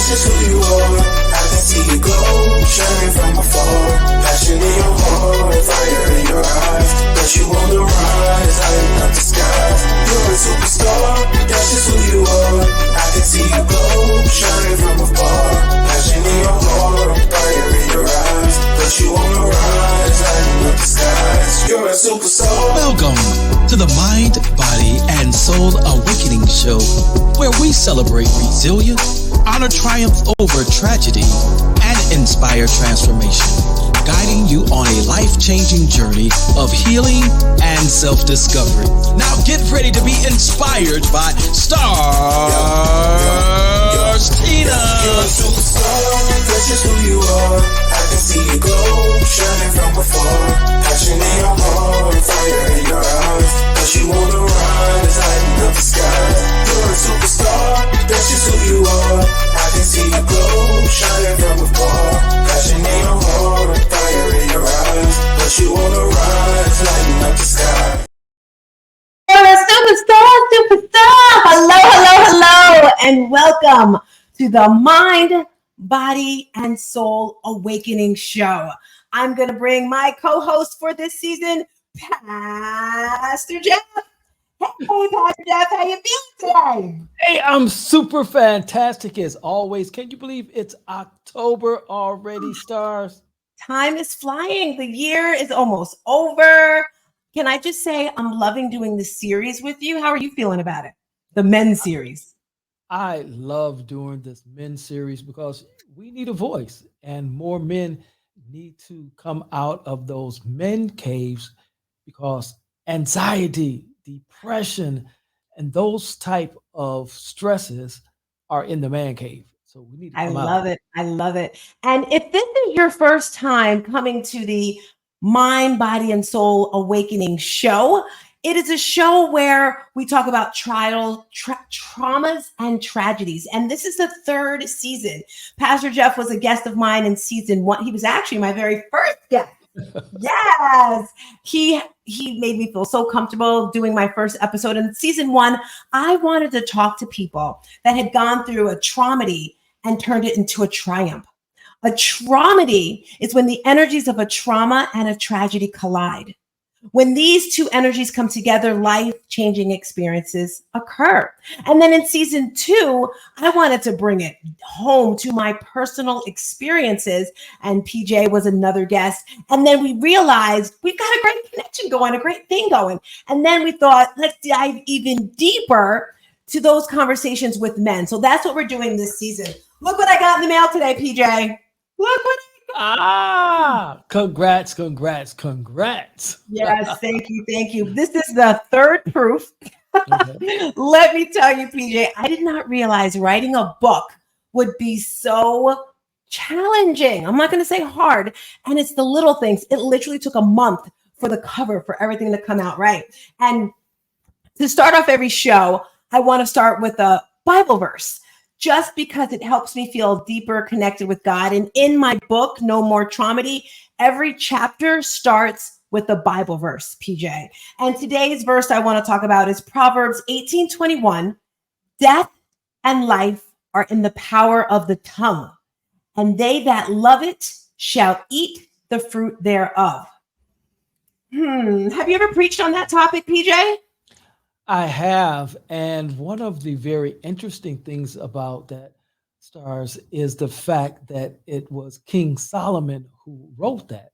that's just who you are. I can see you glow, shining from afar. Passion in your heart, fire in your eyes. But you on the rise, lighting up the skies. You're a superstar, that's just who you are. I can see you glow, shining from afar. Passion in your heart, fire in your eyes. But you on the rise, lighting up the skies. You're a superstar. Welcome to the Mind, Body, and Soul Awakening Show, where we celebrate resilience, honor triumph over tragedy, and inspire transformation, guiding you on a life-changing journey of healing and self-discovery. Now get ready to be inspired by Stars Tina. You're a superstar, that's just who you are. I can see you glow, shining from afar. Passion in your heart, fire in your eyes. But you on the rise, lighting up the skies. You're a superstar, that's just who you are. I can see you glow, shining from afar. Passion in your heart, fire in your eyes. But you on the rise, lighting up the sky. Superstar. Hello, and welcome to the Mind, Body, and Soul Awakening Show. I'm going to bring my co-host for this season, Pastor Jeff. Hey, Pastor Jeff, how you feeling today? Hey, I'm super fantastic as always. Can you believe it's October already, Stars? Time is flying. The year is almost over. Can I just say I'm loving doing this series with you? How are you feeling about it? The men's series. I love doing this men's series because we need a voice, and more men need to come out of those men caves because anxiety, depression, and those type of stresses are in the man cave. So we need to come out. I love it. And if this is your first time coming to the Mind, Body, and Soul Awakening Show, it is a show where we talk about traumas and tragedies. And this is the third season. Pastor Jeff was a guest of mine in season 1. He was actually my very first guest. Yes. He made me feel so comfortable doing my first episode. In season 1, I wanted to talk to people that had gone through a traumedy and turned it into a triumph. A traumedy is when the energies of a trauma and a tragedy collide. When these two energies come together, life-changing experiences occur. And then in season 2, I wanted to bring it home to my personal experiences, and PJ was another guest. And then we realized we've got a great connection going, a great thing going. And then we thought, let's dive even deeper to those conversations with men. So that's what we're doing this season. Look what I got in the mail today, PJ. Look what Congrats. Yes, thank you. This is the third proof. Okay. Let me tell you, PJ, I did not realize writing a book would be so challenging. I'm not going to say hard. And it's the little things. It literally took a month for the cover, for everything to come out right. And to start off every show, I want to start with a Bible verse, just because it helps me feel deeper connected with God. And in my book, No More Traumedy, every chapter starts with a Bible verse, PJ. And today's verse I want to talk about is Proverbs 18:21. Death and life are in the power of the tongue, and they that love it shall eat the fruit thereof. Have you ever preached on that topic, PJ? I have. And one of the very interesting things about that, Stars, is the fact that it was King Solomon who wrote that.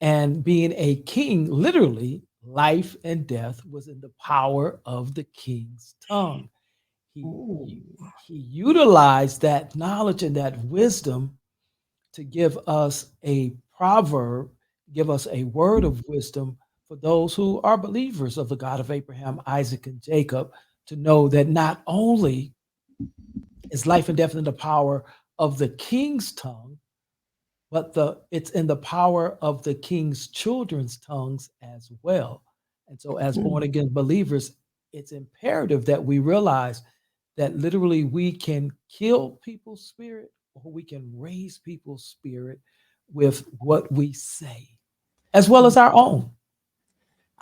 And being a king, literally, life and death was in the power of the king's tongue. He utilized that knowledge and that wisdom to give us a proverb, give us a word of wisdom for those who are believers of the God of Abraham, Isaac, and Jacob, to know that not only is life and death in the power of the king's tongue, but it's in the power of the king's children's tongues as well. And so as born-again believers, it's imperative that we realize that literally we can kill people's spirit or we can raise people's spirit with what we say, as well as our own.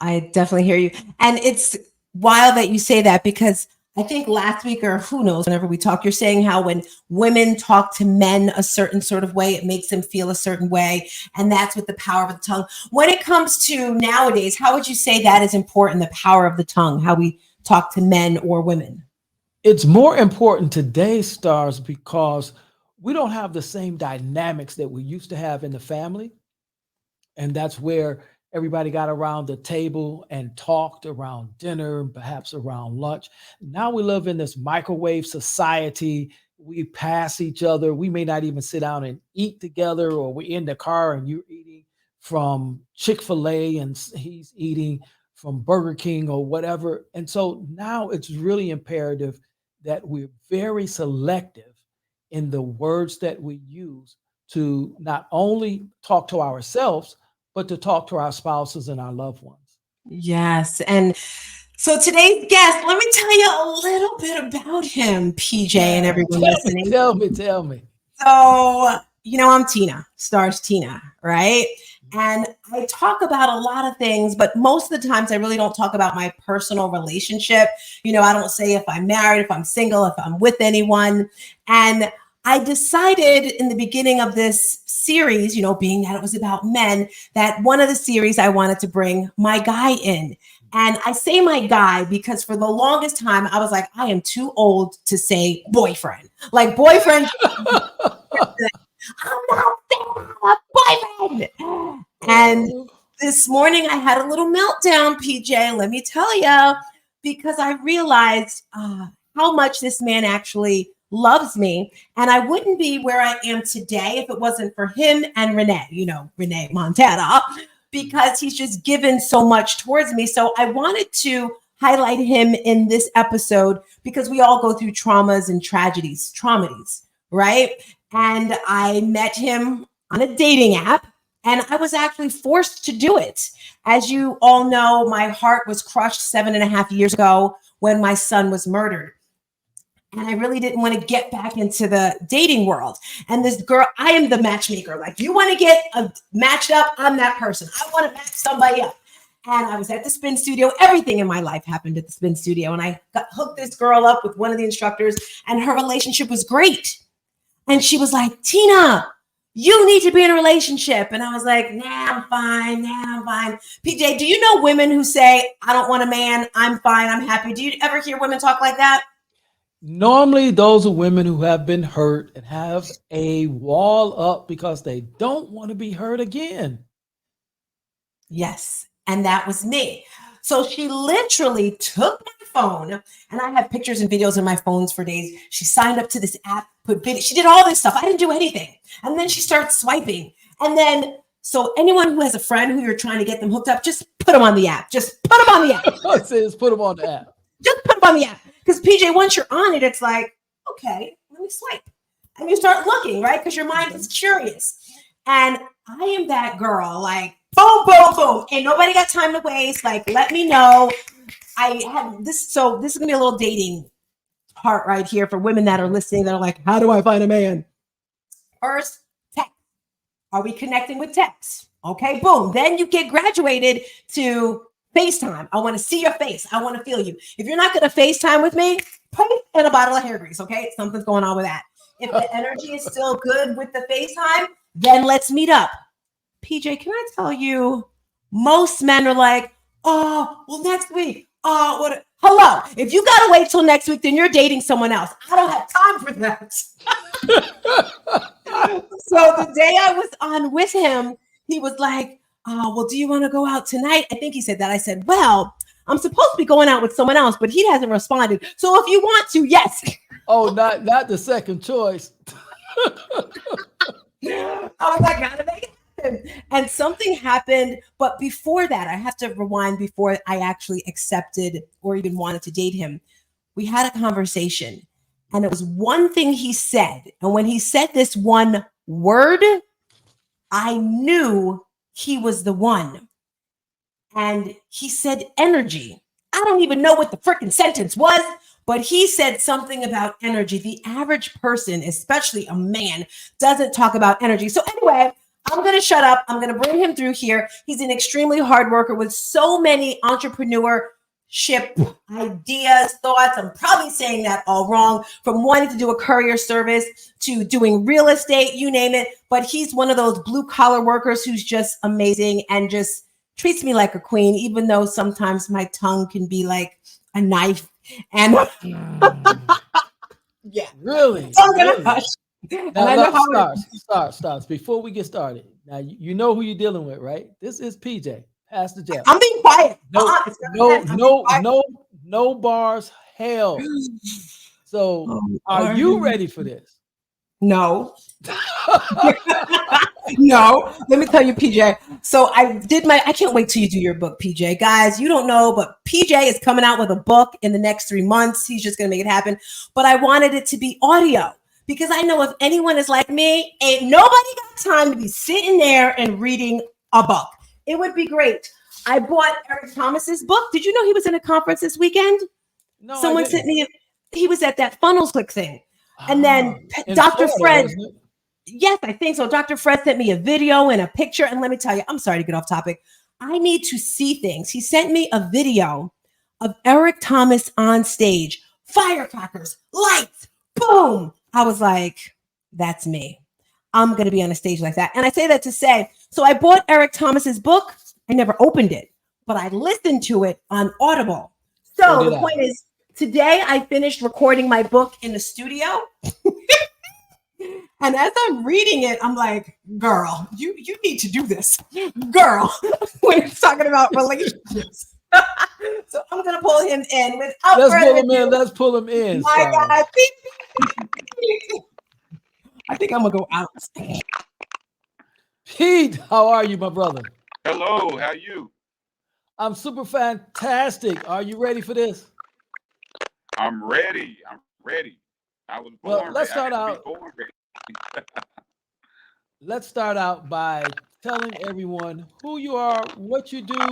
I definitely hear you. And it's wild that you say that, because I think last week or who knows, whenever we talk, you're saying how when women talk to men a certain sort of way, it makes them feel a certain way. And that's with the power of the tongue. When it comes to nowadays, how would you say that is important, the power of the tongue, how we talk to men or women? It's more important today, Stars, because we don't have the same dynamics that we used to have in the family. And that's where everybody got around the table and talked around dinner and perhaps around lunch. Now we live in this microwave society. We pass each other. We may not even sit down and eat together, or we're in the car and you're eating from Chick-fil-A and he's eating from Burger King or whatever. And so now it's really imperative that we're very selective in the words that we use to not only talk to ourselves, but to talk to our spouses and our loved ones. Yes. And so today's guest, let me tell you a little bit about him, PJ, and everyone listening. Tell me. So, I'm Tina, Stars Tina, right? And I talk about a lot of things, but most of the times I really don't talk about my personal relationship. I don't say if I'm married, if I'm single, if I'm with anyone. And I decided in the beginning of this series, being that it was about men, that one of the series I wanted to bring my guy in. And I say my guy because for the longest time, I was like, I am too old to say boyfriend. Like boyfriend. I'm not a boyfriend. And this morning I had a little meltdown, PJ, let me tell you, because I realized how much this man actually loves me. And I wouldn't be where I am today if it wasn't for him and Renee, Renee Montana, because he's just given so much towards me. So I wanted to highlight him in this episode because we all go through traumas and tragedies, right? And I met him on a dating app, and I was actually forced to do it. As you all know, my heart was crushed 7.5 years ago when my son was murdered. And I really didn't want to get back into the dating world. And this girl, I am the matchmaker. Like, you want to get matched up? I'm that person. I want to match somebody up. And I was at the spin studio. Everything in my life happened at the spin studio. And I hooked this girl up with one of the instructors, and her relationship was great. And she was like, Tina, you need to be in a relationship. And I was like, nah, I'm fine. PJ, do you know women who say, I don't want a man, I'm fine, I'm happy? Do you ever hear women talk like that? Normally, those are women who have been hurt and have a wall up because they don't want to be hurt again. Yes, and that was me. So she literally took my phone, and I have pictures and videos in my phones for days. She signed up to this app, put video. She did all this stuff. I didn't do anything. And then she starts swiping. And then, so anyone who has a friend who you're trying to get them hooked up, just put them on the app. Just put them on the app. Just put them on the app. Just put them on the app. Because PJ, once you're on it, it's like, okay, let me swipe. And you start looking, right? Because your mind is curious. And I am that girl, like, boom, boom, boom. Ain't nobody got time to waste. Like, let me know. I have this. So this is going to be a little dating part right here for women that are listening that are like, how do I find a man? First, text. Are we connecting with text? Okay, boom. Then you get graduated to FaceTime. I want to see your face. I want to feel you. If you're not going to FaceTime with me, put it in a bottle of hair grease, okay? Something's going on with that. If the energy is still good with the FaceTime, then let's meet up. PJ, can I tell you, most men are like, oh, well, next week. Oh, what? Hello. If you got to wait till next week, then you're dating someone else. I don't have time for that. So the day I was on with him, he was like, oh, well, do you want to go out tonight? I think he said that. I said, well, I'm supposed to be going out with someone else, but he hasn't responded. So if you want to, yes. Oh, not the second choice. I was like, gotta make it happen. And something happened. But before that, I have to rewind before I actually accepted or even wanted to date him. We had a conversation, and it was one thing he said. And when he said this one word, I knew he was the one. And he said energy. I don't even know what the freaking sentence was, but he said something about energy. The average person, especially a man, doesn't talk about energy. So anyway, I'm going to shut up. I'm going to bring him through here. He's an extremely hard worker with so many entrepreneur ship ideas, thoughts. I'm probably saying that all wrong, from wanting to do a courier service to doing real estate, you name it. But he's one of those blue collar workers who's just amazing and just treats me like a queen, even though sometimes my tongue can be like a knife. And yeah, Really? so I'm gonna Really? hush. And Now, I know how it, stars. Before we get started, now you know who you're dealing with, right? This is PJ, Pastor Jeff. I'm being quiet. No, It's not no, that. I'm being no, quiet. no, no bars held. So, are you ready for this? No. No, let me tell you, PJ. So I can't wait till you do your book, PJ. Guys, you don't know, but PJ is coming out with a book in the next 3 months. He's just going to make it happen. But I wanted it to be audio because I know if anyone is like me, ain't nobody got time to be sitting there and reading a book. It would be great. I bought Eric Thomas's book. Did you know he was in a conference this weekend? No, Someone sent me, he was at that funnels click thing. And then in Dr. Florida, Fred, wasn't it? yes, I think so. Dr. Fred sent me a video and a picture. And let me tell you, I'm sorry to get off topic. I need to see things. He sent me a video of Eric Thomas on stage, firecrackers, lights, boom. I was like, that's me. I'm going to be on a stage like that. And I say that to say, so I bought Eric Thomas's book. I never opened it, but I listened to it on Audible. So the point is, today I finished recording my book in the studio. And as I'm reading it, I'm like, girl, you need to do this. Girl, when it's talking about relationships. So I'm going to pull him in without Let's further pull him ado. in. Let's pull him in. My God. I think I'm going to go out. Pete, how are you, my brother? Hello, how are you? I'm super fantastic. Are you ready for this? I'm ready. I'm ready. I was born Well, let's start ready. out. Let's start out by telling everyone who you are, what you do,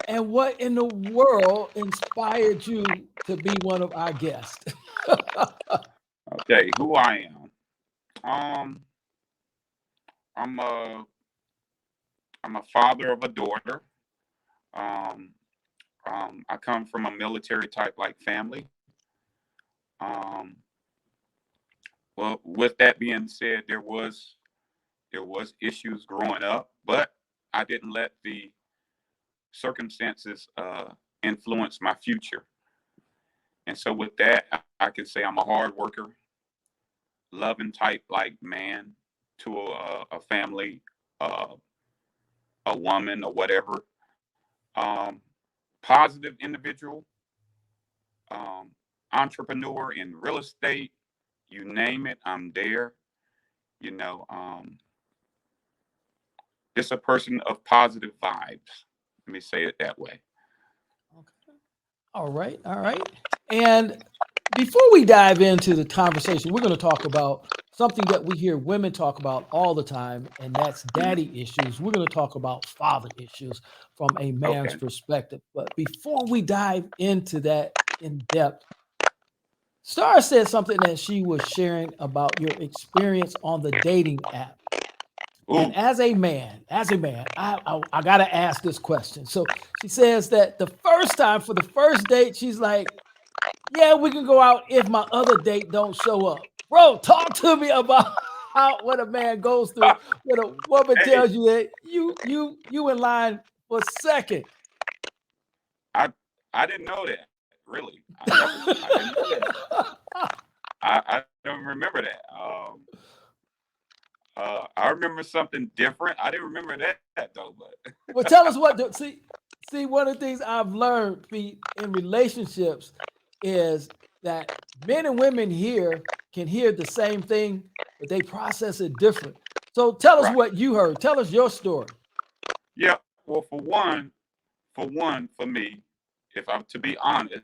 and what in the world inspired you to be one of our guests. Okay, who I am. I'm a father of a daughter. I come from a military type like family. Well, with that being said, there was issues growing up, but I didn't let the circumstances influence my future. And so with that, I can say I'm a hard worker, loving type like man to a family, a woman or whatever. Positive individual, entrepreneur in real estate, you name it, I'm there. You know, just a person of positive vibes. Let me say it that way. Okay. All right. All right. And before we dive into the conversation, we're going to talk about something that we hear women talk about all the time, and that's daddy issues. We're going to talk about father issues from a man's perspective. But before we dive into that in depth, Star said something that she was sharing about your experience on the dating app. Ooh. And as a man, I got to ask this question. So she says that the first time for the first date, she's like, yeah, we can go out if my other date don't show up. Bro, talk to me about what a man goes through when a woman tells you that you in line for second. I didn't know that, really. I didn't know that. I don't remember that. I remember something different. I didn't remember that though. But well, tell us what. See, one of the things I've learned, Pete, in relationships is that men and women here can hear the same thing, but they process it different. So tell us what you heard. Tell us your story. Yeah. Well, for me, if I'm to be honest,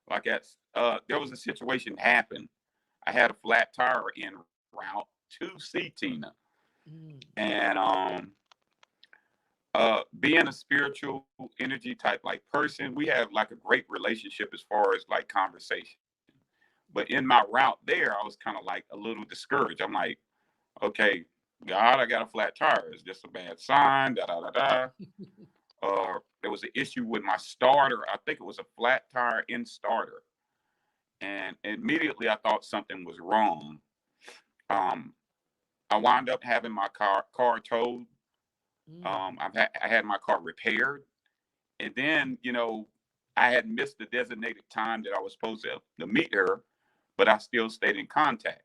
like there was a situation happened. I had a flat tire en route to see Tina. And being a spiritual energy type like person, we have like a great relationship as far as like conversation. But in my route there, I was kind of like a little discouraged. I'm like, okay, God, I got a flat tire. Is this a bad sign? Da da da da. there was an issue with my starter. I think it was a flat tire in starter, and immediately I thought something was wrong. Um, I wound up having my car towed. I had my car repaired, and then I had missed the designated time that I was supposed to meet her, but I still stayed in contact.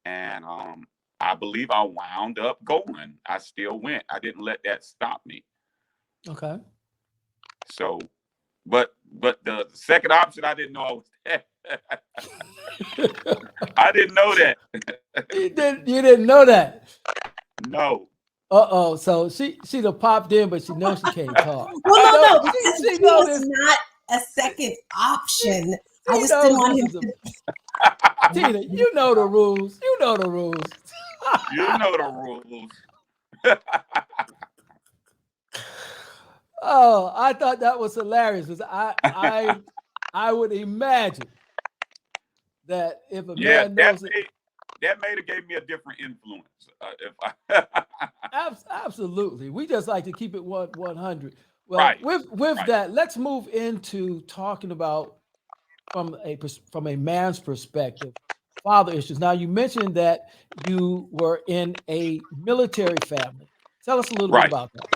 And I believe I wound up going. I still went. I didn't let that stop me. Okay. So, but the second option, I didn't know I was there. I didn't know that. You didn't know that. No. Uh-oh. So she done popped in, but she knows she can't talk. Well, She no, know, no, because she he know was this. not a second option. I She just didn't knows want this him is a to. Tina, you know the rules. You know the rules. You know the rules. Oh, I thought that was hilarious because I would imagine that if a Yeah, man knows it, that may have gave me a different influence. If I absolutely. We just like to keep it 100. Well, right, with right, that, let's move into talking about from a man's perspective, father issues. Now, you mentioned that you were in a military family. Tell us a little bit right. about that.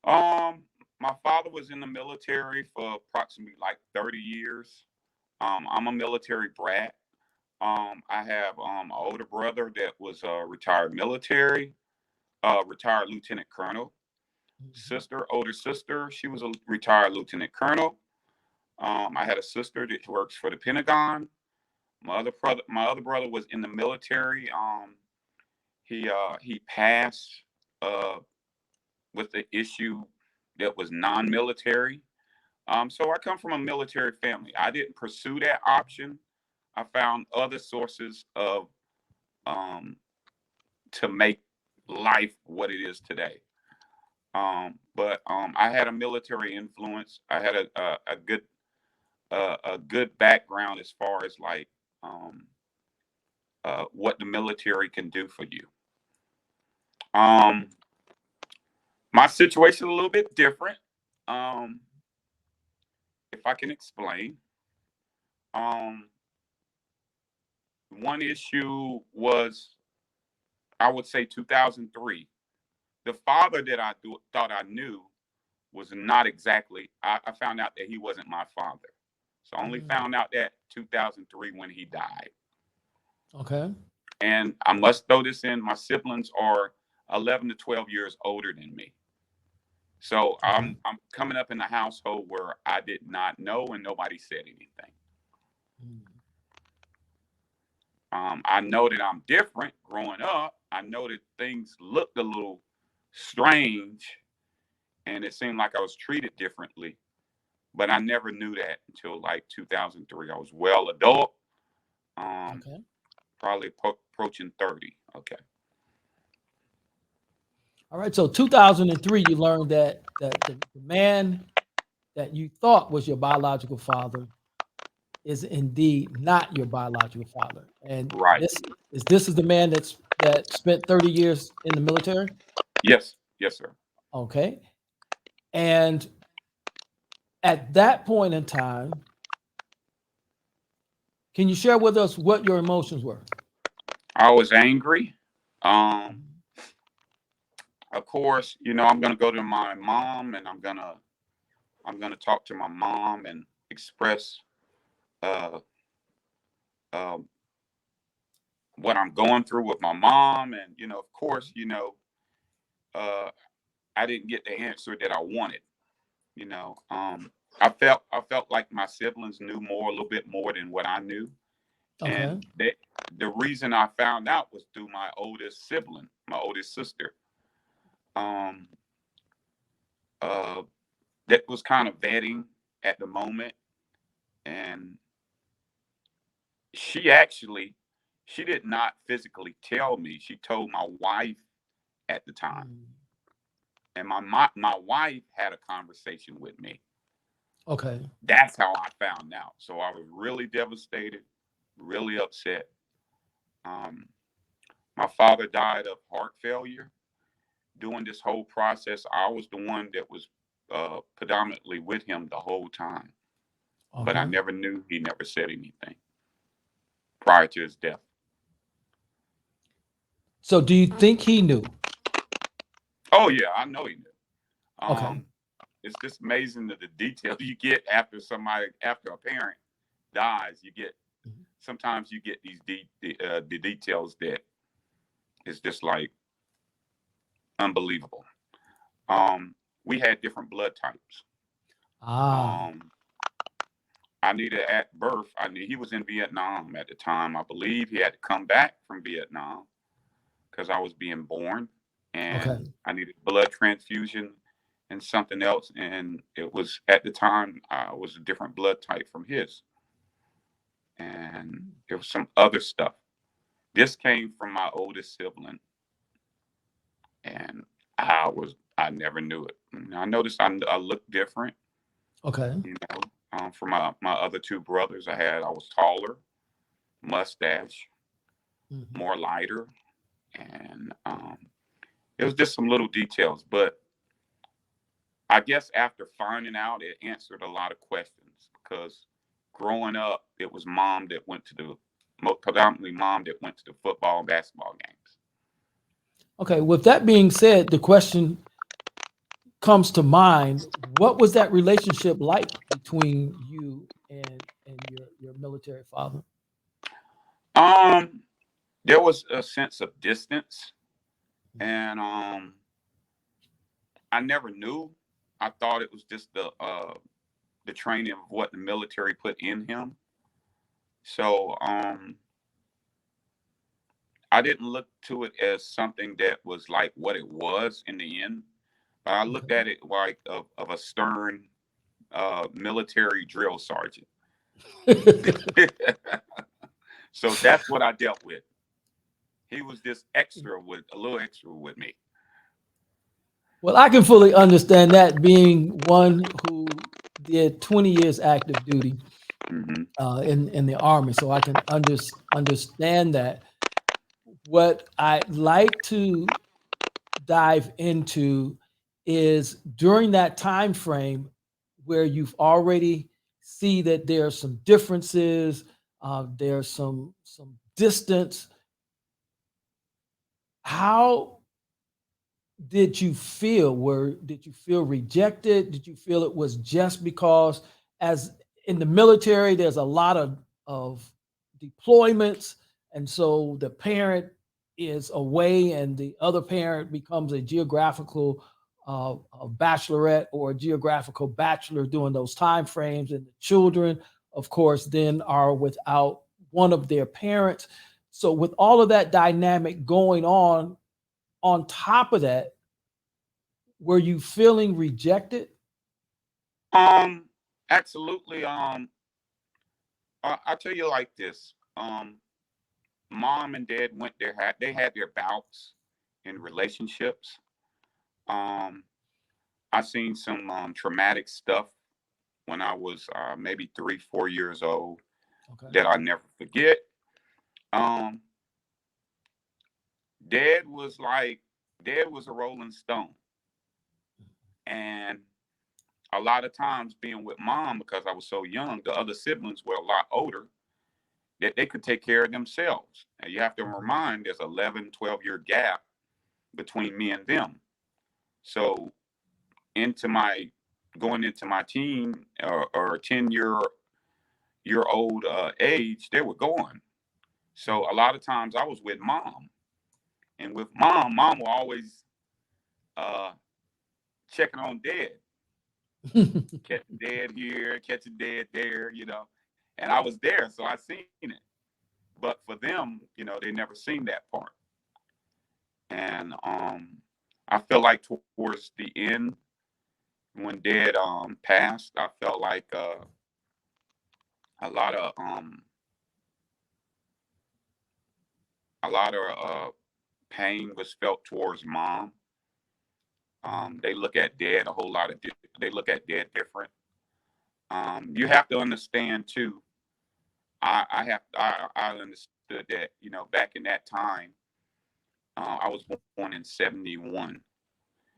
My father was in the military for approximately like 30 years. I'm a military brat. I have an older brother that was retired military, retired lieutenant colonel. Older sister, she was a retired lieutenant colonel. I had a sister that works for the Pentagon. My other brother was in the military. He passed with the issue that was non-military. So I come from a military family. I didn't pursue that option. I found other sources of to make life what it is today. But I had a military influence. I had a good background as far as like what the military can do for you. Um, my situation a little bit different. Um, if I can explain, um, one issue was I would say 2003. The father that thought I knew was not exactly. I found out that he wasn't my father. So I only found out that 2003 when he died. Okay. And I must throw this in. My siblings are 11 to 12 years older than me. So Okay. I'm coming up in a household where I did not know and nobody said anything. I know that I'm different growing up. I know that things looked a little strange and it seemed like I was treated differently. But I never knew that until like 2003. I was well adult, Okay. probably approaching 30. Okay. All right. So 2003, you learned that the man that you thought was your biological father is indeed not your biological father. And Right. this is the man that spent 30 years in the military. Yes. Yes, sir. Okay. And at that point in time, can you share with us what your emotions were? I was angry. Um, of course, I'm gonna go to my mom and I'm gonna talk to my mom and express uh, uh, what I'm going through with my mom. And of course, uh, I didn't get the answer that I wanted. I felt like my siblings knew a little bit more than what I knew, Okay. and the reason I found out was through my oldest sibling, my oldest sister. Um, uh, that was kind of vetting at the moment, and she did not physically tell me. She told my wife at the time, and my wife had a conversation with me. Okay. That's how I found out. So I was really devastated, really upset. Um, my father died of heart failure, during this whole process, I was the one that was predominantly with him the whole time. But I Uh-huh. never knew he never said anything prior to his death. So do you think he knew? Oh yeah, I know he knew. Okay. Um, it's just amazing that the details you get after somebody, after a parent dies. You get sometimes you get these the details that is just like unbelievable. Um, we had different blood types. Ah, Um, I knew that at birth. I knew he was in Vietnam at the time. I believe he had to come back from Vietnam because I was being born, okay. and I needed blood transfusion and something else. And it was at the time I was a different blood type from his, and there was some other stuff. This came from my oldest sibling, and I never knew it. And I noticed I looked different, Okay. you know, from my other two brothers. I was taller, mustache, Mhm. more lighter, and it was just some little details. But I guess after finding out, it answered a lot of questions because growing up, it was mom that went to the predominantly mom that went to the football and basketball games. Okay. With that being said, the question comes to mind, what was that relationship like between you and your military father? Um, there was a sense of distance, and I never knew. I thought it was just the training of what the military put in him. So I didn't look to it as something that was like what it was in the end. I looked Okay. at it like of a stern military drill sergeant. So that's what I dealt with. He was just extra with a little extra with me. Well, I can fully understand that, being one who did 20 years active duty Hmm. in the army, so I can understand that. What I like to dive into is during that time frame where you've already see that there are some differences, there's some distance. How did you feel? Did you feel rejected? Did you feel it was just because, as in the military, there's a lot of deployments, and so the parent is away and the other parent becomes a geographical a bachelorette or a geographical bachelor during those time frames, and the children, of course, then are without one of their parents. So with all of that dynamic going on top of that, were you feeling rejected? Um, absolutely. I tell you like this. Mom and dad they had their bouts in relationships. Um, I seen some traumatic stuff when I was maybe 3, 4 years old Okay. that I never forget. Um, dad was like dad was a rolling stone, and a lot of times being with mom because I was so young, the other siblings were a lot older that they could take care of themselves. And you have to Mhm. remind there's 11, 12 year gap between me and them. So into my going into my teen or 10-year old age, they were going. So a lot of times I was with mom, and with mom will always uh, checking on dad, catching dad here, catching dad there, and I was there, so I seen it. But for them, they never seen that part. And I feel like towards the end, when dad passed, I felt like a lot of a lot of pain was felt towards mom. They look at dad a whole lot of they look at dad different. You have to understand too. I understood that back in that time, I was born in '71.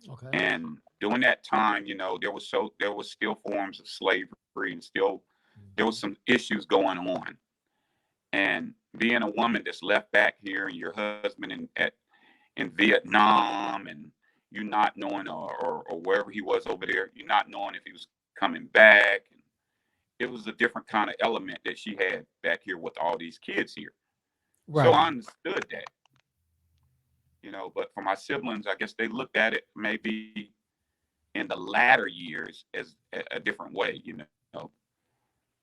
Okay. And during that time, there was still forms of slavery, and still there was some issues going on. And being a woman that's left back here, and your husband in Vietnam, and you not knowing, or wherever he was over there, you not knowing if he was coming back. And it was a different kind of element that she had back here with all these kids here. So Right. I understood that, but for my siblings, I guess they looked at it maybe in the latter years as a different way,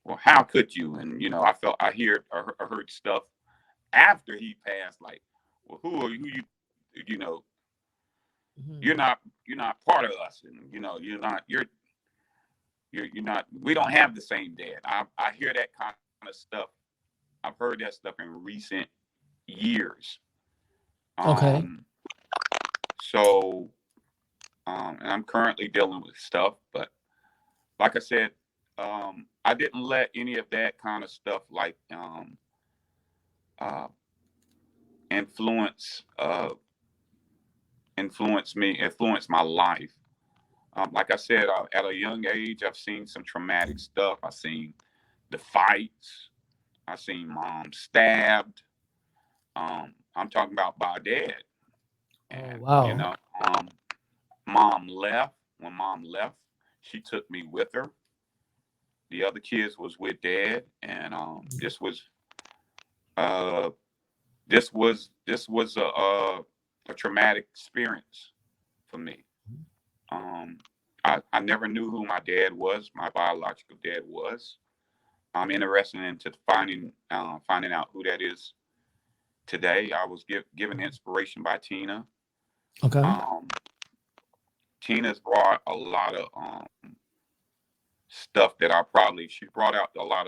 Well, how could you? And, I heard stuff after he passed, like, well, who are you? You know, you're Mhm. not, you're not part of us. And, you're not, we don't have the same dad. I hear that kind of stuff. I've heard that stuff in recent years. Okay. Um, so, and I'm currently dealing with stuff, but like I said, I didn't let any of that kind of stuff like uh, influence influence my life. Like I said, at a young age, I've seen some traumatic stuff. I've seen the fights. I've seen mom stabbed. I'm talking about by dad, Oh, and wow. um, mom left. When mom left, she took me with her. The other kids was with dad, and uh, this was a traumatic experience for me. Um, I never knew who my dad was, my biological dad was. I'm interested into finding out who that is today. I was given inspiration by Tina. Okay. Um, Tina's brought a lot of stuff that she brought out a lot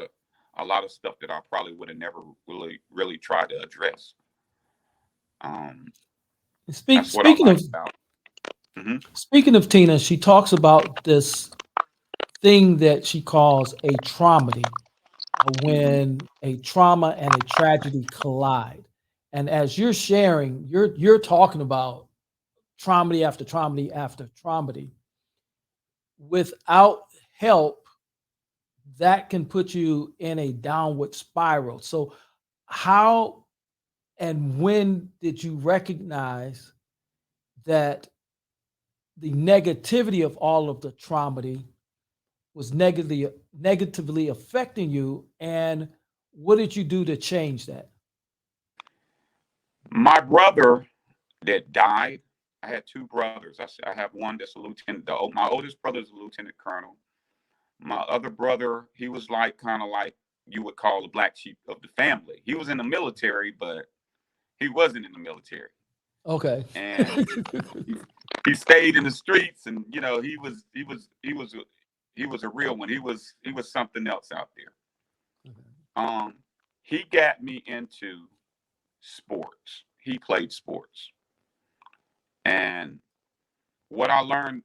of stuff that I probably would have never really tried to address. Um, Speak, that's what I speaking like of about. Hmm. speaking of Tina, she talks about this thing that she calls a traumedy, Hmm. when a trauma and a tragedy collide. And as you're sharing, you're talking about traumedy after traumedy after traumedy. Without help, that can put you in a downward spiral. So, how and when did you recognize that the negativity of all of the traumedy was negatively affecting you, and what did you do to change that? My brother that died. I had two brothers. I have one that's a lieutenant. My oldest brother is a lieutenant colonel. My other brother, he was like kind of like you would call the black sheep of the family. He was in the military, but he wasn't in the military, Okay. and he, he stayed in the streets. And he was a real one. He was something else out there. Um, he got me into sports. He played sports, and what I learned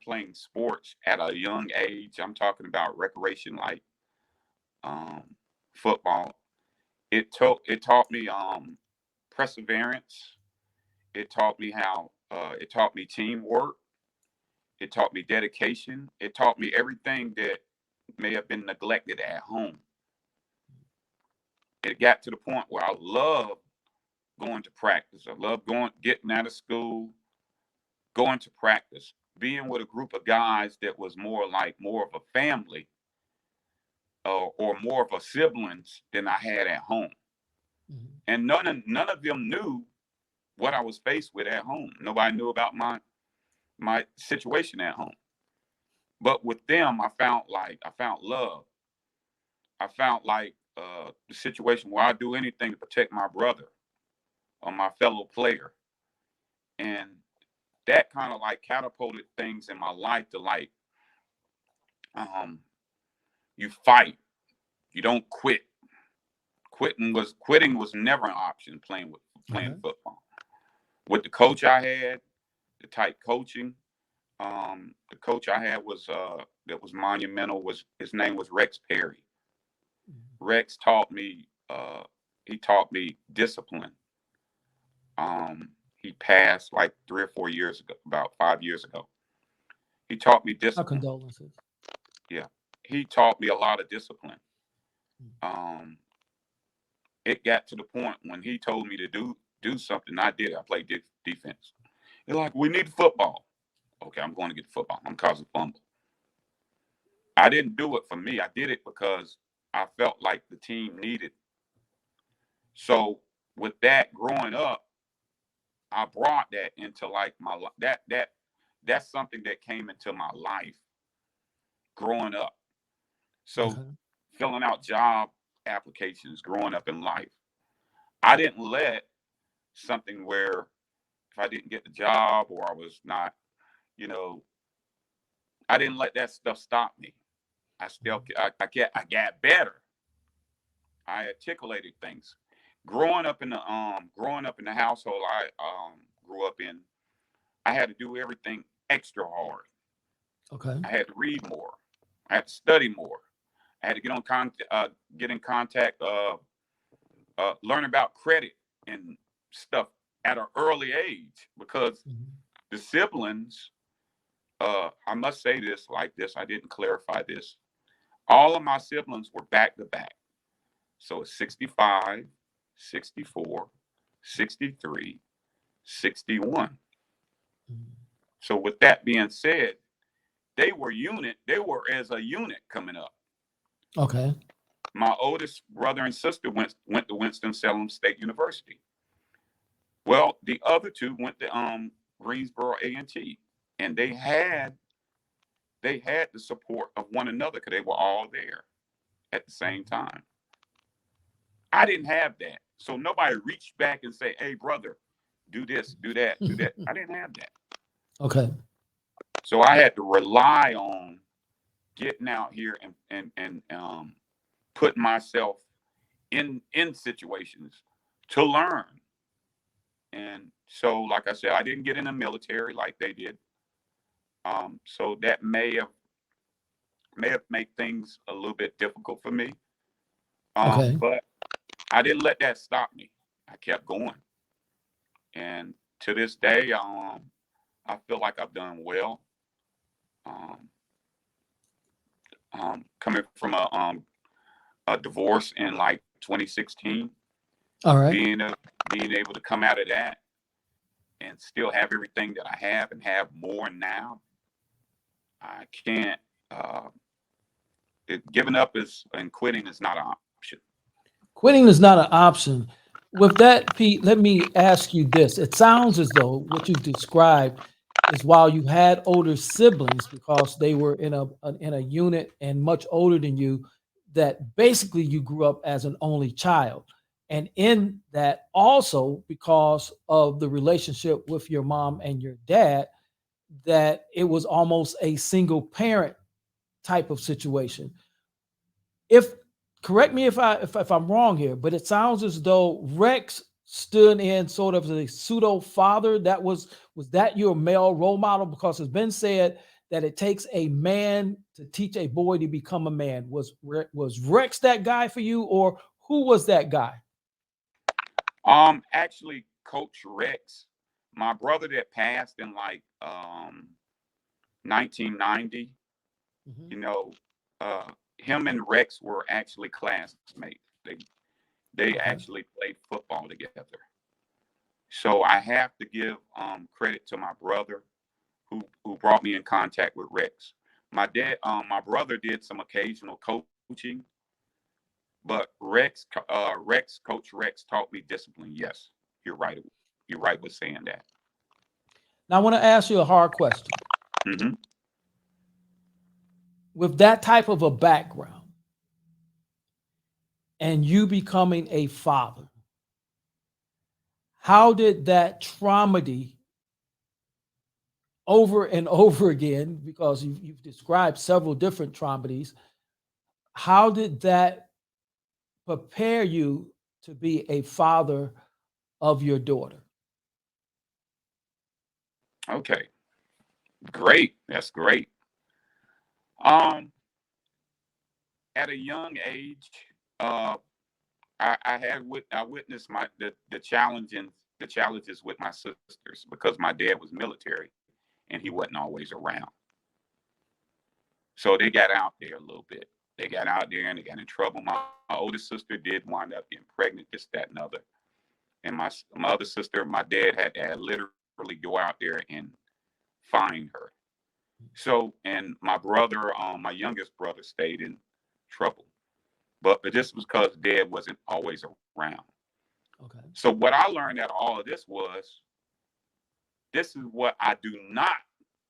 playing sports at a young age, I'm talking about recreation, like um, football. It taught me perseverance. It taught me teamwork. It taught me dedication. It taught me everything that may have been neglected at home. It got to the point where I love going to practice. I love getting out of school, going to practice, being with a group of guys that was more of a family, or more of a siblings than I had at home. Mhm. And none of them knew what I was faced with at home. Nobody knew about my situation at home. But with them, I found love. I found like the situation where I do anything to protect my brother or my fellow player, and that kind of like catapulted things in my life to like, um, you fight, you don't quit. Quitting was never an option playing Okay. football. With the coach I had, the type coaching, the coach I had that was monumental, was his name was Rex Perry. Rex taught me discipline. He passed like 3 or 4 years ago, about 5 years ago. He taught me Our discipline. condolences. Yeah, he taught me a lot of discipline. Um, it got to the point when he told me to do something, I did. I played defense. They're like, we need football. Okay, I'm going to get the football. I'm causing fumble. I didn't do it for me. I did it because I felt like the team needed. So with that growing up, I brought that into like that's something that came into my life growing up. So Okay. filling out job applications growing up in life, I didn't let something where if I didn't get the job or I was not, you know, I didn't let that stuff stop me. I got better. I articulated things. Growing up in the household I grew up in, I had to do everything extra hard. Okay. I had to read more. I had to study more. I had to get in contact, learn about credit and stuff at an early age because Mhm. the siblings. I must say this like this. I didn't clarify this. All of my siblings were back to back. So it's 65, 64, 63, 61. Mhm. So with that being said, they were as a unit coming up. Okay. My oldest brother and sister went to Winston-Salem State University. Well, the other two went to Greensboro A&T, and they had the support of one another because they were all there at the same time. I didn't have that. So nobody reached back and say, hey, brother, do this, do that, do that. I didn't have that. Okay. So I had to rely on getting out here and putting myself in situations to learn. And so, like I said, I didn't get in the military like they did. So that may have made things a little bit difficult for me. Okay. But I didn't let that stop me. I kept going. And to this day, I feel like I've done well. Um, Coming from a divorce in like 2016, All right. being being able to come out of that and still have everything that I have and have more now, I can't. Giving up is and quitting is not an option. Quitting is not an option. With that, Pete, let me ask you this. It sounds as though what you've described is while you had older siblings because they were in a unit and much older than you, that basically you grew up as an only child. And in that also because of the relationship with your mom and your dad, that it was almost a single parent type of situation. If correct me if I'm wrong here, but it sounds as though Rex stood in sort of the pseudo father. Was that your male role model? Because it's been said that it takes a man to teach a boy to become a man. Was Rex that guy for you, or who was that guy? Actually, Coach Rex, my brother that passed in like 1990, Mhm. you know, him and Rex were actually classmates. They Okay. actually played football together. So I have to give credit to my brother who brought me in contact with Rex. My brother did some occasional coaching, but Coach Rex taught me discipline. Yes, you're right. You're right with saying that. Now I want to ask you a hard question. Hmm. With that type of a background and you becoming a father, how did that trauma over and over again, because you've described several different traumas, how did that prepare you to be a father of your daughter? Okay, great. That's great. Um, at a young age, uh, I witnessed the challenges the challenges with my sisters because my dad was military and he wasn't always around. So they got out there a little bit. They got out there and they got in trouble. My oldest sister did wind up getting pregnant, this, that, and other. And my other sister, my dad had to literally go out there and find her. So, and my brother, my youngest brother, stayed in trouble. But this was because dad wasn't always around. Okay. So what I learned out of all of this was, this is what I do not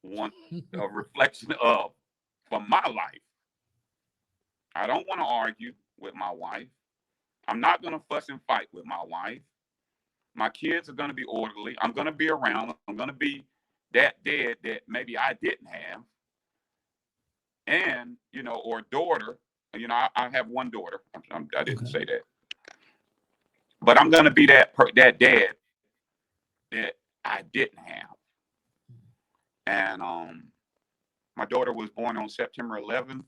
want a reflection of for my life. I don't want to argue with my wife. I'm not going to fuss and fight with my wife. My kids are going to be orderly. I'm going to be around. I'm going to be that dad that maybe I didn't have. And, you know, or daughter, you know, I have one daughter. I didn't say that. But I'm going to be that dad that I didn't have. And my daughter was born on September 11th.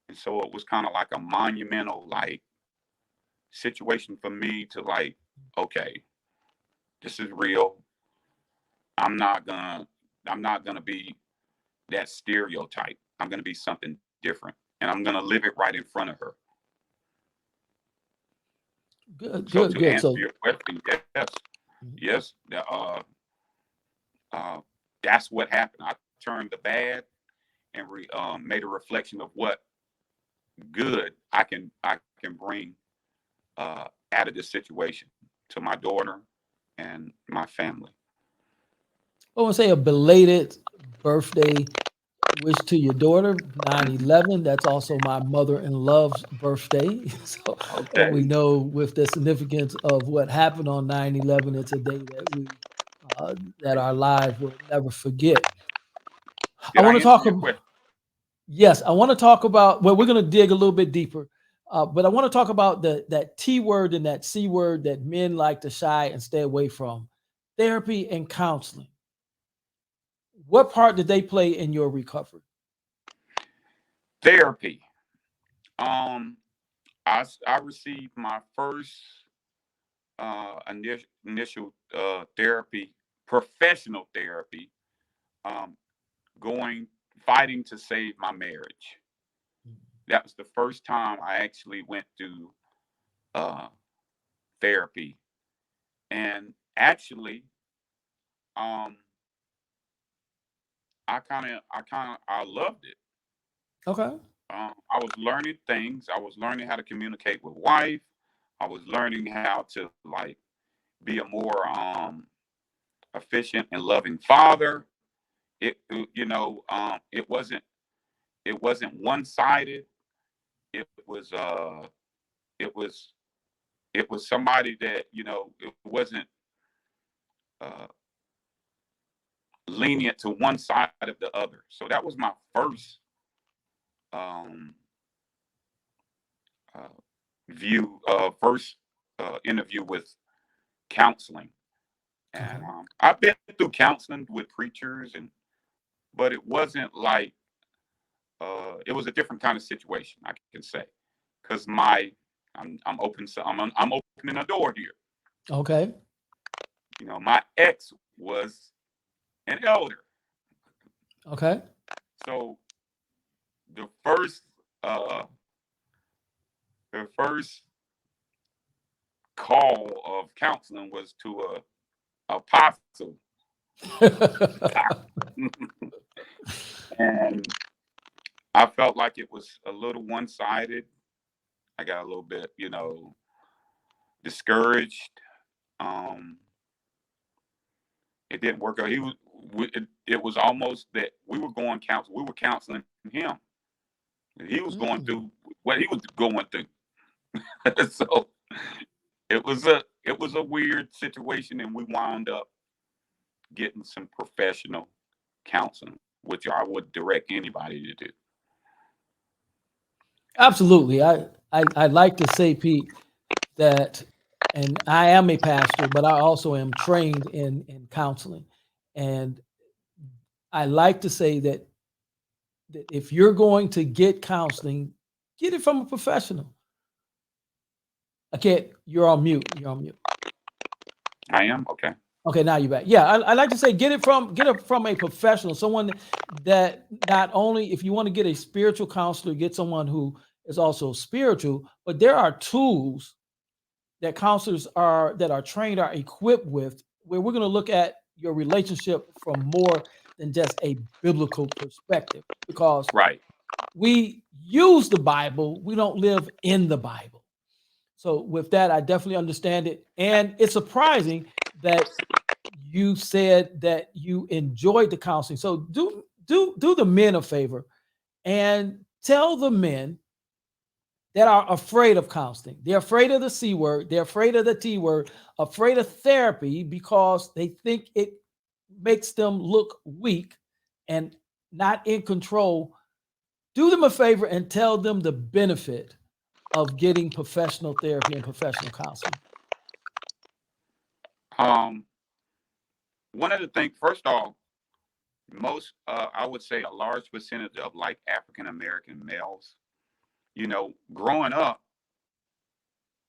And so it was kind of like a monumental, like, situation for me to, like, okay, this is real. I'm not gonna be that stereotype. I'm gonna be something different, and I'm gonna live it right in front of her. Good, So good, to good. answer your question, yes, that's what happened. I turned the bad and made a reflection of what good I can bring out of this situation to my daughter and my family. I want to say a belated birthday wish to your daughter, 9/11. That's also my mother-in-law's birthday. So Okay. we know with the significance of what happened on 9/11, it's a day that that our lives will never forget. I Did I want to answer talk your about, question? yes, I want to talk about, well, we're going to dig a little bit deeper, but I want to talk about that T word and that C word that men like to shy and stay away from, therapy and counseling. What part did they play in your recovery? Therapy. I received my first initial therapy, professional therapy, um, fighting to save my marriage. That was the first time I actually went to therapy, and actually, um, I loved it. Okay. I was learning things. I was learning how to communicate with wife. I was learning how to, like, be a more efficient and loving father. You know, it wasn't one sided. It was it was it was somebody that, you know, it wasn't uh, lenient to one side of the other. So that was my first um, uh, first interview with counseling. And Okay. I've been through counseling with preachers, but it wasn't like it was a different kind of situation, I can say, because I'm open, so I'm opening a door here. Okay. You know, my ex was an elder, Okay. so the first uh, the first call of counseling was to a apostle, and I felt like it was a little one sided. I got a little bit, you know, discouraged. Um, it didn't work out. It was almost that we were going counsel. We were counseling him. He was going through what he was going through. So it was a weird situation, and we wound up getting some professional counseling, which I would direct anybody to do. Absolutely. I like to say, Pete, that, and I am a pastor, but I also am trained in counseling. And I like to say that if you're going to get counseling, get it from a professional. I can't, you're on mute. You're on mute. I am okay. Okay, now you're back. Yeah, I like to say get it from a professional, someone that not only if you want to get a spiritual counselor, get someone who is also spiritual, but there are tools that counselors are trained are equipped with where we're going to look at your relationship from more than just a biblical perspective because Right. we use the Bible, we don't live in the Bible. So with that, I definitely understand it. And it's surprising that you said that you enjoyed the counseling. So do the men a favor and tell the men that are afraid of counseling. They're afraid of the C word, they're afraid of the T word, afraid of therapy because they think it makes them look weak and not in control. Do them a favor and tell them the benefit of getting professional therapy and professional counseling. Um, One of the things, first off, most I would say a large percentage of like African American males, growing up,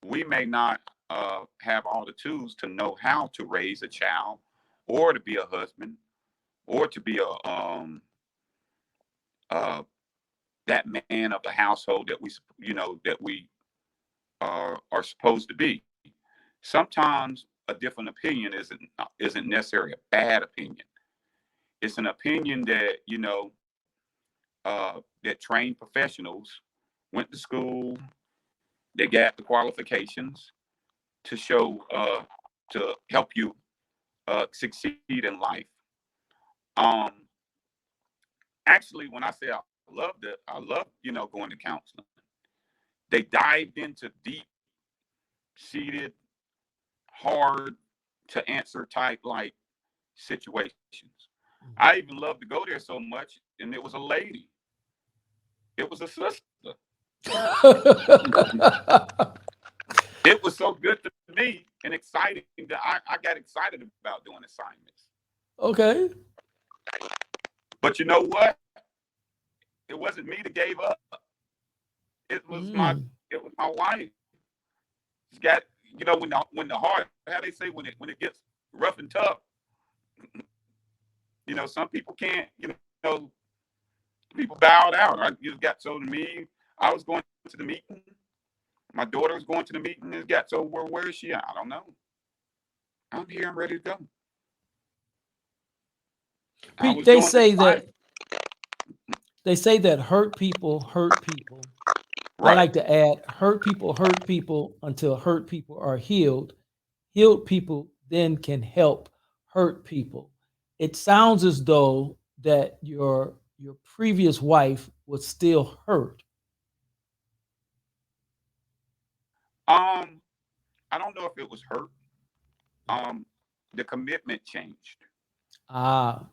we may not have all the tools to know how to raise a child, or to be a husband, or to be uh, that man of the household that we are supposed to be. Sometimes a different opinion isn't necessarily a bad opinion. It's an opinion that that trained professionals went to school. They got the qualifications to show to help you succeed in life. Um, Actually, when I say I love going to counseling. They dived into deep seated, hard to answer type like situations. I even love to go there so much, and it was a lady. It was a sister. It was so good to me and exciting that I got excited about doing assignments. Okay. But you know what? It wasn't me that gave up. It was my Mm. it was my wife. It's got when the heart, how they say, when it gets rough and tough, some people can't, people bowed out. I just got so to me, I was going to the meeting. My daughter was going to the meeting, and it got so where is she at? I don't know. I'm here, I'm ready to go. I Pete, was doing this life. they say that hurt people hurt people. I Right. like to add hurt people until hurt people are healed. Healed people then can help hurt people. It sounds as though that your previous wife was still hurt. Um, I don't know if it was hurt. Um, the commitment changed. Ah,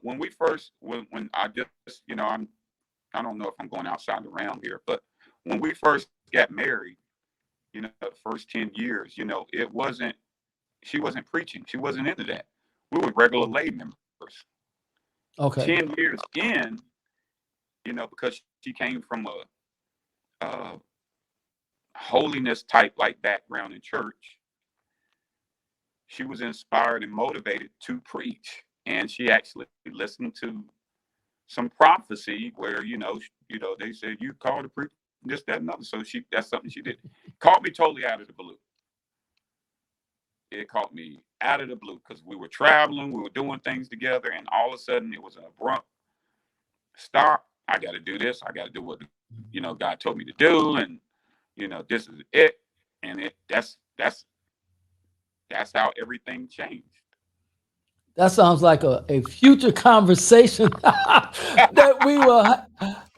When we first, when I just, I don't know if I'm going outside the realm here, but when we first got married, the first 10 years, she wasn't preaching. She wasn't into that. We were regular lay members. okay. 10 years in, because she came from a holiness type like background in church, she was inspired and motivated to preach. And she actually listened to some prophecy where, they said, you called to preach this, that, and other. So that's something she did. Caught me totally out of the blue. It caught me out of the blue because we were traveling, we were doing things together, and all of a sudden it was an abrupt stop. I got to do this. I got to do what God told me to do, and this is it. And that's how everything changed. That sounds like a future conversation that we will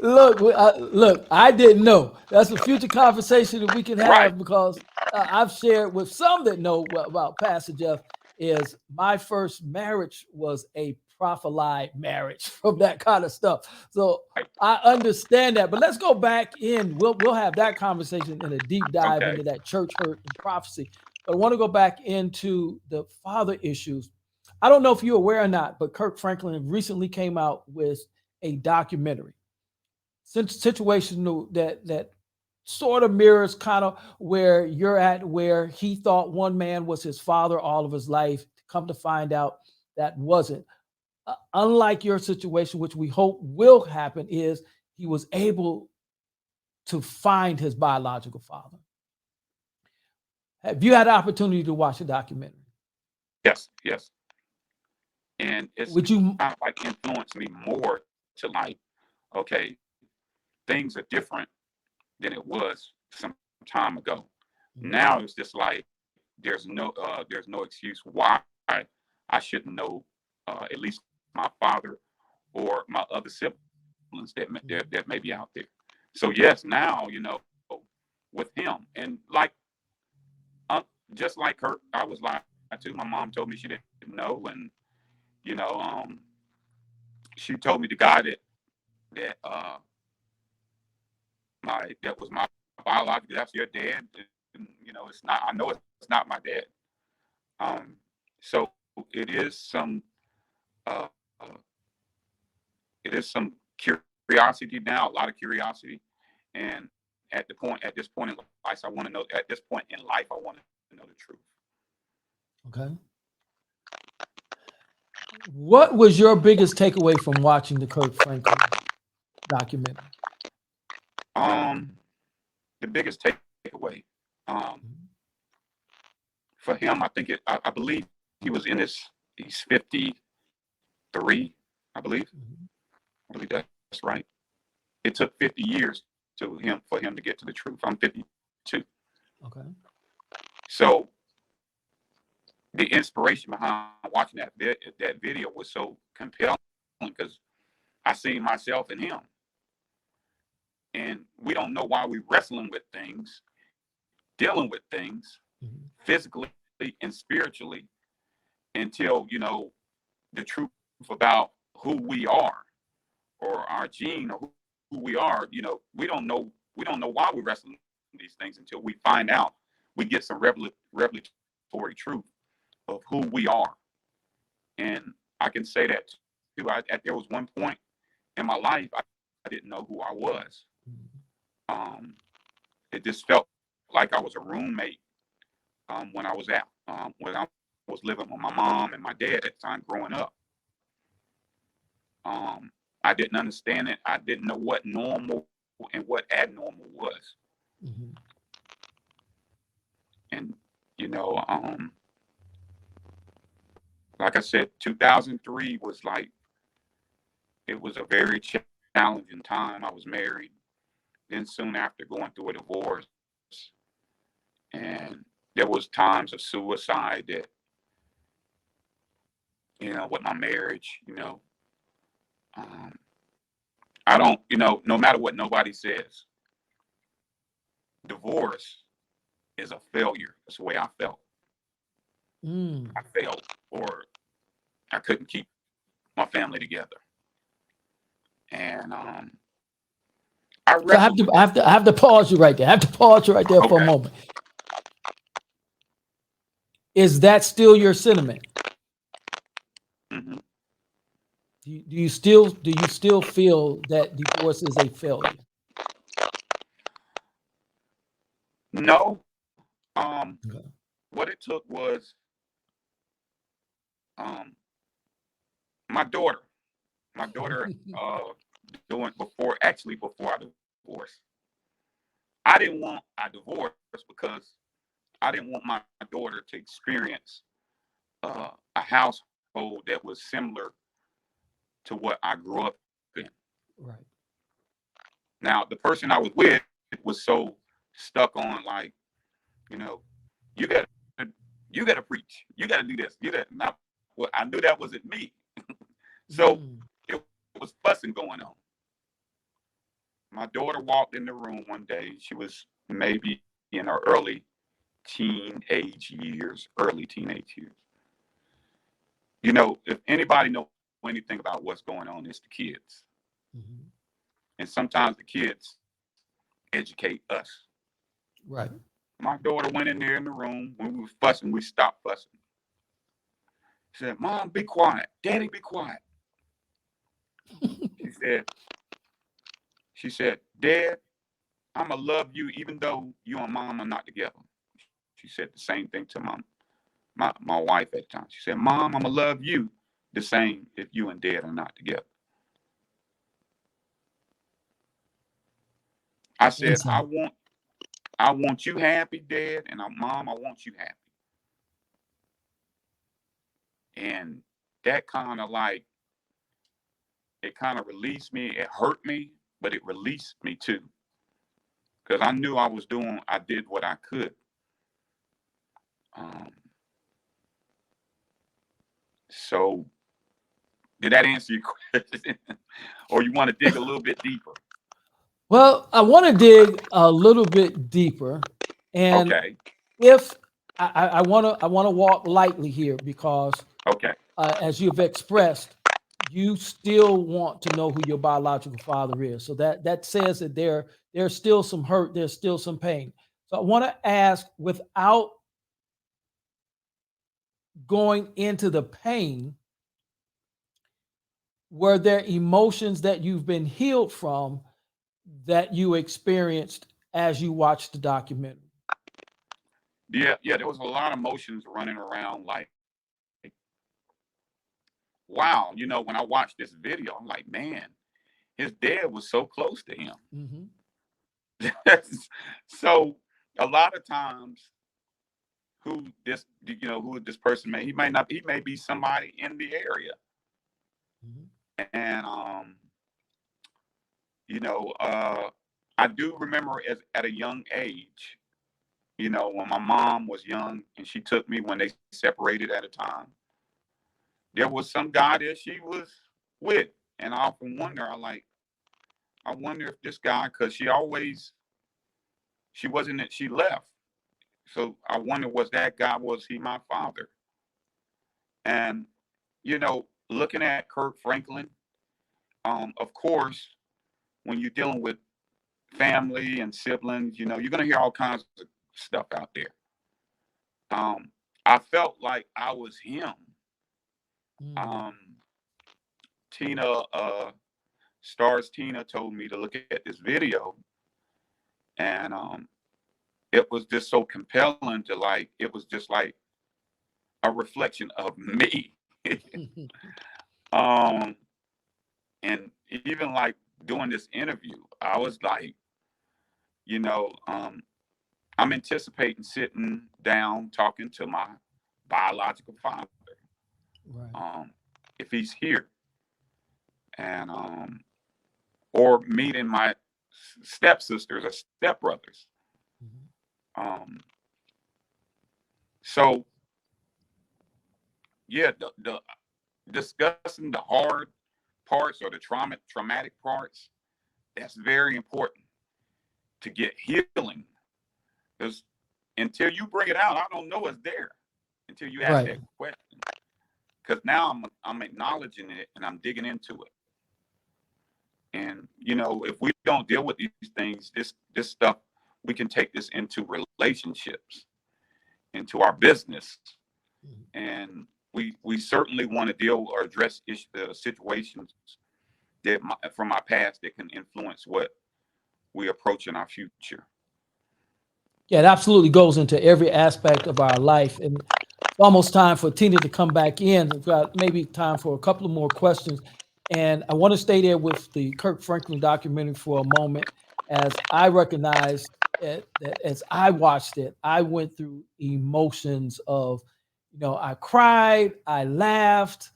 look. Look, I didn't know. That's a future conversation that we can Right. have because I've shared with some that know about Pastor Jeff. Is my first marriage was a prophet marriage from that kind of stuff. So I understand that. But let's go back in. We'll have that conversation in a deep dive Okay. into that church hurt and prophecy. But I want to go back into the father issues. I don't know if you're aware or not, but Kirk Franklin recently came out with a documentary, situational that sort of mirrors kind of where you're at, where he thought one man was his father all of his life. Come to find out that wasn't. Unlike your situation, which we hope will happen, is he was able to find his biological father. Have you had the opportunity to watch the documentary? Yes, yes. And it's Would you? kind of like influenced me more to like, okay, things are different than it was some time ago. Now it's just like there's no excuse why I shouldn't know at least my father or my other siblings that may be out there. So yes, now with him and like just like her, I was lied to. My mom told me she didn't know, and you know, she told me the guy that that was my biological, that's your dad. And, it's not. I know it's not my dad. So it is some uh, uh, it is some curiosity now, a lot of curiosity, and at this point in life, I want to know. At this point in life, I want to know the truth. Okay. What was your biggest takeaway from watching the Kirk Franklin documentary? The biggest takeaway for him, I think I believe he was he's 53, I believe. I believe that's right. It took 50 years for him to get to the truth. I'm 52. Okay. So the inspiration behind watching that video was so compelling because I see myself in him. And we don't know why we're wrestling with things, dealing with things physically and spiritually until, the truth about who we are or our gene or who we are, we don't know why we're wrestling with these things until we find out, we get some revelatory truth of who we are. And I can say that too. There was one point in my life I didn't know who I was. It just felt like I was a roommate when I was living with my mom and my dad at the time growing up. I didn't understand it. I didn't know what normal and what abnormal was. And like I said, 2003 was it was a very challenging time. I was married, then soon after going through a divorce, and there was times of suicide that, with my marriage, I don't, no matter what nobody says, divorce is a failure. That's the way I felt. I failed, or I couldn't keep my family together. And So I have to pause you right there. I have to pause you right there for a moment. Is that still your sentiment? Mm-hmm. Do you still feel that divorce is a failure? No. What it took was my daughter before I divorced. I didn't want a divorce because I didn't want my daughter to experience a household that was similar to what I grew up in. Right. Now, the person I was with was so stuck on you gotta preach, you gotta do this, you that. Now, well, I knew that wasn't me, so it was fussing going on. My daughter walked in the room one day. She was maybe in her early teenage years. If anybody knows anything about what's going on, it's the kids. And sometimes the kids educate us. Right. My daughter went in there in the room. When we were fussing, we stopped fussing. She said, "Mom, be quiet. Daddy, be quiet." She said, "Dad, I'm gonna love you even though you and mom are not together. She said the same thing to my wife at the time. She said, Mom, I'm gonna love you the same if you and dad are not together. I said, Insight. I want you happy, Dad, and Mom, I want you happy. And that kind of like, it kind of released me. It hurt me, but it released me too. Because I knew I did what I could. Um, so did that answer your question? Or you want to dig a little bit deeper? Well, I want to dig a little bit deeper, and Okay. if I want to walk lightly here because, Okay. as you've expressed, you still want to know who your biological father is. So that says that there's still some hurt, there's still some pain. So I want to ask, without going into the pain, were there emotions that you've been healed from that you experienced as you watched the documentary? Yeah, there was a lot of emotions running around like, wow, when I watched this video, I'm like, man, his dad was so close to him. So a lot of times who this person he may be somebody in the area. And I do remember at a young age, when my mom was young and she took me when they separated at a time, there was some guy that she was with. And I often wonder, I wonder if this guy, because she left. So I wonder, was he my father? And, looking at Kirk Franklin, of course, when you're dealing with family and siblings, you're going to hear all kinds of stuff out there. I felt like I was him. Tina, Tina told me to look at this video, and it was just so compelling it was just like a reflection of me. And even like doing this interview, I was like, I'm anticipating sitting down talking to my biological father, Right. if he's here, and or meeting my stepsisters or stepbrothers. So yeah, the discussing the hard parts or the traumatic parts, that's very important to get healing. Because until you bring it out, I don't know it's there until you ask that question. Because now I'm acknowledging it and I'm digging into it. And if we don't deal with these things, this stuff, we can take this into relationships, into our business, and we certainly want to deal or address the situations that from our past that can influence what we approach in our future. Yeah, it absolutely goes into every aspect of our life. And it's almost time for Tina to come back in. We've got maybe time for a couple of more questions. And I want to stay there with the Kirk Franklin documentary for a moment, as I recognized that as I watched it, I went through emotions of, I cried, I laughed,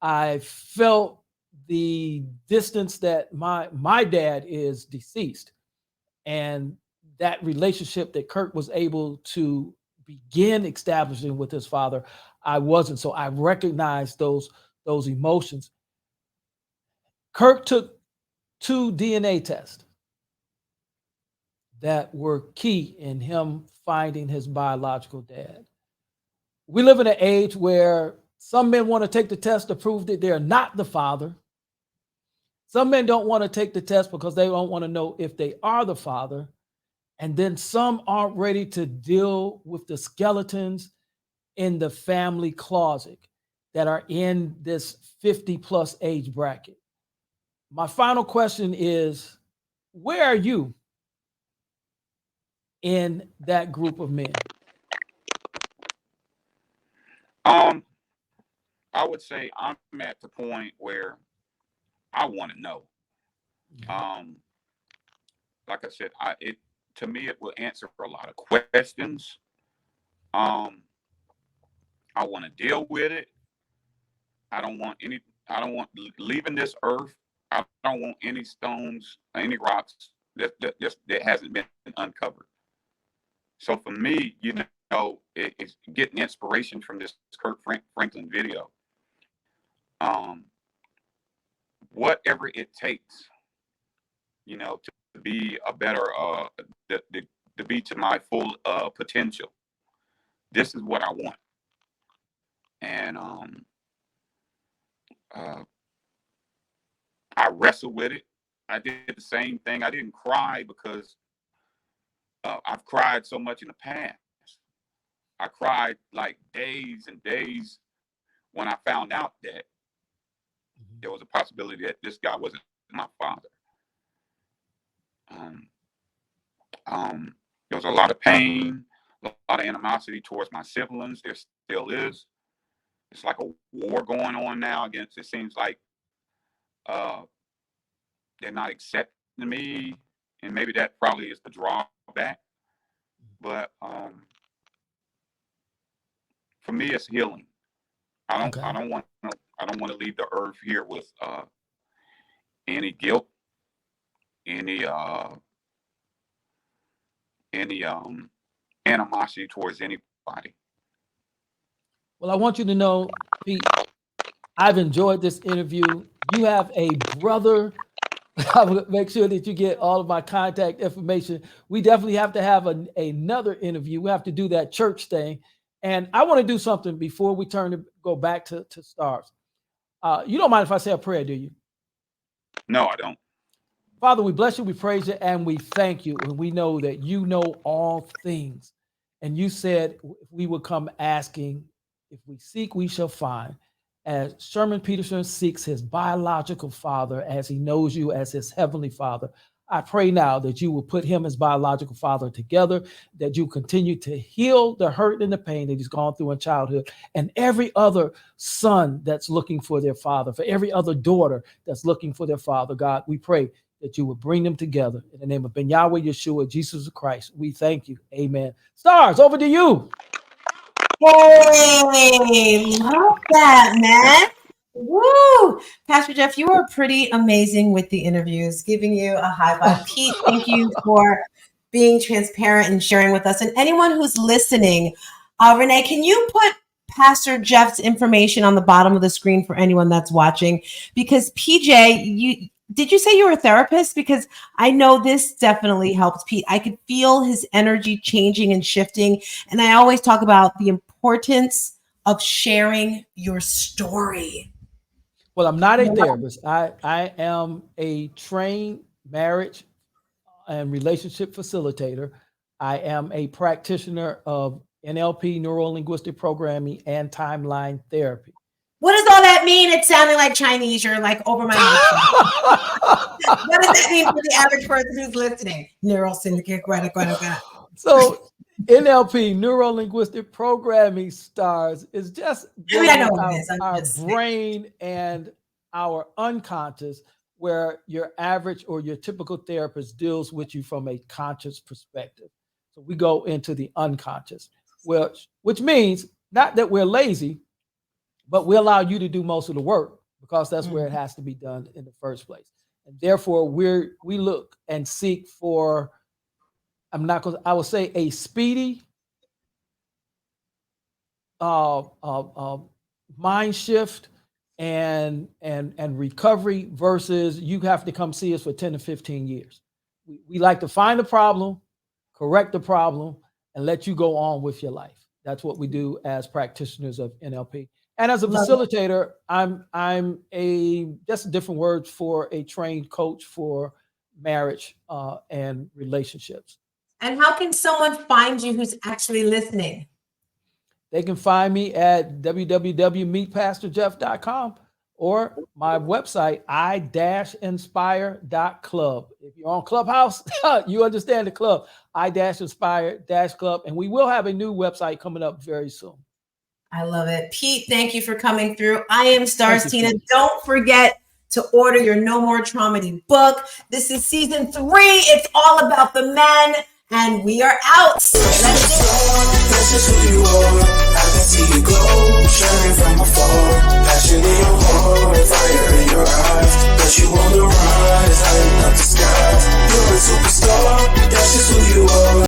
I felt the distance that my dad is deceased. And that relationship that Kirk was able to begin establishing with his father, I wasn't. So I recognized those emotions. Kirk took 2 DNA tests that were key in him finding his biological dad. We live in an age where some men want to take the test to prove that they're not the father. Some men don't want to take the test because they don't want to know if they are the father. And then some aren't ready to deal with the skeletons in the family closet that are in this 50+ age bracket. My final question is, where are you in that group of men? I would say I'm at the point where I want to know. Um, like I said, to me it will answer a lot of questions. Um, I want to deal with it. I don't want any. I don't want leaving this earth. I don't want any stones, any rocks that hasn't been uncovered. So for me, it's getting inspiration from this Kirk Franklin video. Whatever it takes, to be a better, to be to my full potential. This is what I want, and I wrestle with it. I did the same thing. I didn't cry because I've cried so much in the past. I cried like days and days when I found out that there was a possibility that this guy wasn't my father. There was a lot of pain, a lot of animosity towards my siblings. There still is. It's like a war going on now against. It seems like they're not accepting me, and maybe that probably is the drawback. But for me, it's healing. I don't want to leave the earth here with any guilt, any animosity towards anybody. Well, I want you to know, Pete, I've enjoyed this interview. You have a brother. I will make sure that you get all of my contact information. We definitely have to have another interview. We have to do that church thing. And I want to do something before we go back to stars. You don't mind if I say a prayer, do you? No, I don't. Father, we bless you, we praise you, and we thank you. And we know that you know all things. And you said if we would come asking, if we seek, we shall find. As Sherman Peterson seeks his biological father, as he knows you as his heavenly father, I pray now that you will put him as biological father together, that you continue to heal the hurt and the pain that he's gone through in childhood, and every other son that's looking for their father, for every other daughter that's looking for their father. God, we pray that you would bring them together. In the name of Ben Yahweh Yeshua, Jesus Christ, we thank you. Amen. Stars, over to you. Hey, love that, man. Woo! Pastor Jeff, you were pretty amazing with the interviews, giving you a high five. Pete, thank you for being transparent and sharing with us. And anyone who's listening, Renee, can you put Pastor Jeff's information on the bottom of the screen for anyone that's watching? Because PJ, did you say you were a therapist? Because I know this definitely helps Pete. I could feel his energy changing and shifting. And I always talk about the importance of sharing your story. Well, I'm not a therapist. I am a trained marriage and relationship facilitator. I am a practitioner of NLP, neuro-linguistic programming, and timeline therapy. What does all that mean? It's sounding like Chinese. You're like over my head. What does that mean for the average person who's listening? Neural syndicate. So NLP, neuro-linguistic programming, stars, is just our brain and our unconscious, where your average or your typical therapist deals with you from a conscious perspective. So we go into the unconscious, which means not that we're lazy, but we allow you to do most of the work, because that's where it has to be done in the first place. And therefore, we look and seek for, I would say, a speedy mind shift and recovery, versus you have to come see us for 10 to 15 years. We like to find the problem, correct the problem, and let you go on with your life. That's what we do as practitioners of NLP. And as a facilitator, I'm just a different word for a trained coach for marriage and relationships. And how can someone find you who's actually listening? They can find me at www.meetpastorjeff.com, or my website, i-inspire.club. If you're on Clubhouse, you understand the club, i-inspire-club. And we will have a new website coming up very soon. I love it. Pete, thank you for coming through. I am Stars You, Tina. Pete. Don't forget to order your No More Traumedy book. This is season 3. It's all about the men, and we are out. Let's do it. That's just who you are.